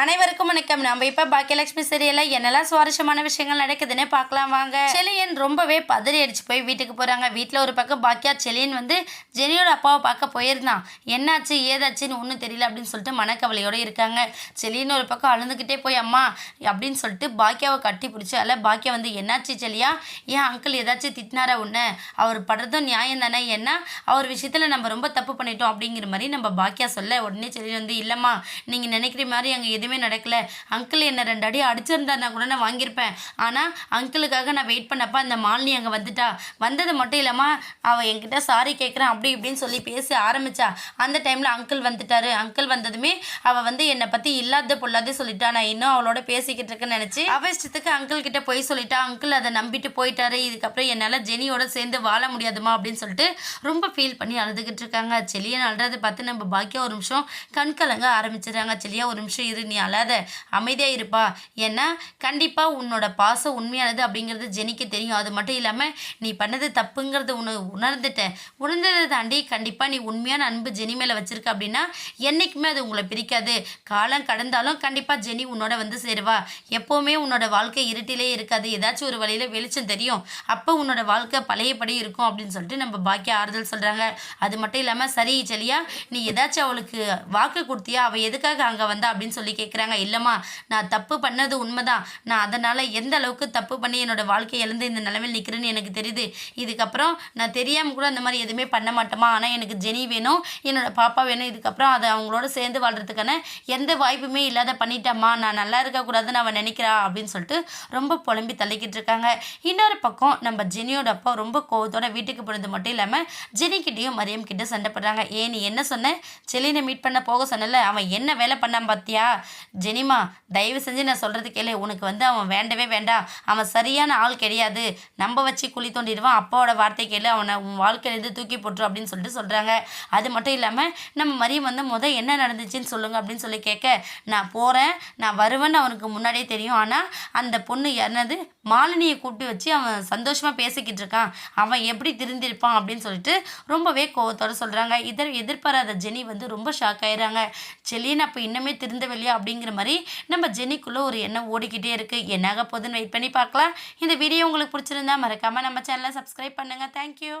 அனைவருக்கும் வணக்கம். நம்ம இப்போ பாக்கியலட்சுமி சீரியலில் என்னெல்லாம் சுவாரஸ்யமான விஷயங்கள் நடக்குதுன்னு பார்க்கலாம் வாங்க. செலியன் ரொம்பவே பதறி அடிச்சு போய் வீட்டுக்கு போகிறாங்க. வீட்டில் ஒரு பக்கம் பாக்கியா செலியன் வந்து ஜெனியோட அப்பாவை பார்க்க போயிருந்தான். என்னாச்சு ஏதாச்சுன்னு ஒன்றும் தெரியல அப்படின்னு சொல்லிட்டு மனக்கவலையோடு இருக்காங்க. செலியன் ஒரு பக்கம் அழுந்துக்கிட்டே போய் அம்மா அப்படின்னு சொல்லிட்டு பாக்கியாவை கட்டி பிடிச்சி அல்ல பாக்கியா வந்து என்னாச்சு செலியா, ஏன் அங்கிள் ஏதாச்சும் திட்டினாரா உன்னை, அவர் படுறதும் நியாயம் தானே, ஏன்னா அவர் விஷயத்தில் நம்ம ரொம்ப தப்பு பண்ணிட்டோம் அப்படிங்கிற மாதிரி நம்ம பாக்கியா சொல்ல உடனே செலியன் வந்து இல்லைம்மா நீங்கள் நினைக்கிற மாதிரி அங்கே எதுவுமே நடக்கல, அங்கிள் என்ன 2 அடி அடிச்சிருந்தா கூட நான் வாங்கியிருப்பேன், ஆனால் அங்கிளுக்காக நான் வெயிட் பண்ணப்ப அந்த மாலினி அங்கே வந்துட்டா, வந்தது மட்டும் இல்லாமல் அவள் என்கிட்ட சாரி கேட்குறான் அப்படி இப்படின்னு சொல்லி பேச ஆரம்பித்தா. அந்த டைமில் அங்கிள் வந்துட்டாரு. அங்கிள் வந்ததுமே அவள் வந்து என்னை பற்றி இல்லாத பொல்லாதே சொல்லிட்டா, நான் இன்னும் அவளோட பேசிக்கிட்டு இருக்கேன்னு நினச்சி அவ இஷ்டத்துக்கு அங்கிள் கிட்ட போய் சொல்லிட்டா. அங்கிள் அதை நம்பிட்டு போயிட்டாரு. இதுக்கப்புறம் என்னால் ஜெனியோட சேர்ந்து வாழ முடியாதுமா அப்படின்னு சொல்லிட்டு ரொம்ப ஃபீல் பண்ணி அழுதுகிட்டு இருக்காங்க. செலியன் அழுறதை பார்த்து நம்ம பாக்கியா ஒரு நிமிஷம் கண்கலங்க ஆரம்பிச்சிடுறாங்க. செலியா ஒரு நிமிஷம் இரு, நீ அழாத, அமைதியாக இருப்பா, ஏன்னா கண்டிப்பாக உன்னோட பாசம் உண்மையானது அப்படிங்கிறது ஜெனிக்கு தெரியும். அது மட்டும் இல்லாமல் நீ பண்ணது தப்புங்கிறது உணர்ந்ததை தாண்டி கண்டிப்பாக நீ உண்மையான அன்பு ஜெனி மேலே வச்சிருக்க அப்படின்னா என்றைக்குமே அது உங்களை பிரிக்காது. காலம் கடந்தாலும் கண்டிப்பாக ஜெனி உன்னோட வந்து சேருவா. எப்போவுமே உன்னோட வாழ்க்கை இருட்டிலே இருக்காது, ஏதாச்சும் ஒரு வழியில் வெளிச்சம் தெரியும், அப்போ உன்னோட வாழ்க்கை பழையபடி இருக்கும் அப்படின்னு சொல்லிட்டு நம்ம பாக்கிய ஆறுதல் சொல்கிறாங்க. அது மட்டும் இல்லாமல் சரி செலியா, நீ ஏதாச்சும் அவளுக்கு வாக்கு கொடுத்தியா, அவள் எதுக்காக அங்கே வந்தா அப்படின்னு சொல்லி கேட்குறாங்க. இல்லைம்மா நான் தப்பு பண்ணது உண்மைதான், நான் அதனால் எந்த அளவுக்கு தப்பு பண்ணி என்னோடய வாழ்க்கையை இழந்து இந்த நிலைமையில் நிற்கிறேன்னு எனக்கு தெரியுது. இதுக்கப்புறம் நான் தெரியாமல் கூட அந்த மாதிரி எதுவுமே பண்ண மாட்டேமா, ஆனால் எனக்கு ஜெனி வேணும், என்னோட பாப்பா வேணும், இதுக்கப்புறம் அதை அவங்களோட சேர்ந்து வாழ்கிறதுக்கான எந்த வாய்ப்புமே இல்லாத பண்ணிட்டேம்மா, நான் நல்லா இருக்கக்கூடாதுன்னு அவன் நினைக்கிறா அப்படின்னு சொல்லிட்டு ரொம்ப புலம்பி தள்ளிக்கிட்டு இருக்காங்க. இன்னொரு பக்கம் நம்ம ஜெனியோட அப்பா ரொம்ப கோவத்தோட வீட்டுக்கு போனது மட்டும் இல்லாமல் ஜெனிக்கிட்டையும் மரியம் கிட்ட சண்டை போடுறாங்க. நீ என்ன சொன்ன, செலினை மீட் பண்ண போக சொன்னல, அவன் என்ன வேலை பண்ணான் பார்த்தியா, ஜெனிமா தயவு செஞ்சு நான் சொல்கிறது கேளு, உனக்கு வந்து அவன் வேண்டவே வேண்டாம், அவன் சரியான ஆள் கிடையாது, நம்ப வச்சு குழி தோண்டிடுவான், அப்பாவோட வார்த்தை கேளு, அவனை உன் வாழ்க்கையிலேருந்து தூக்கி போட்டுரும் அப்படின்னு சொல்லிட்டு சொல்கிறாங்க. அது மட்டும் இல்லாமல் நம்ம மரியம் வந்து என்ன நடந்துச்சுன்னு சொல்லுங்கள் அப்படின்னு சொல்லி கேட்க, நான் போகிறேன் நான் வருவேன்னு அவனுக்கு முன்னாடியே தெரியும், ஆனால் அந்த பொண்ணு என்னது மாலினியை கூப்பிட்டு வச்சு அவன் சந்தோஷமாக பேசிக்கிட்டு இருக்கான், அவன் எப்படி திருந்திருப்பான் அப்படின்னு சொல்லிட்டு ரொம்பவே கோவத்தோடு சொல்கிறாங்க. எதிர்பாராத ஜெனி வந்து ரொம்ப ஷாக் ஆயிடுறாங்க. செலியன் அப்போ இன்னுமே திருந்தவில்லையா அப்படிங்கிற மாதிரி நம்ம ஜெனிக்குள்ளே ஒரு எண்ணம் ஓடிக்கிட்டே இருக்குது. என்னாக போகுதுன்னு வெயிட் பண்ணி பார்க்கலாம். இந்த வீடியோ உங்களுக்கு பிடிச்சிருந்தா மறக்காமல் நம்ம சேனலை சப்ஸ்கிரைப் பண்ணுங்கள். தேங்க்யூ.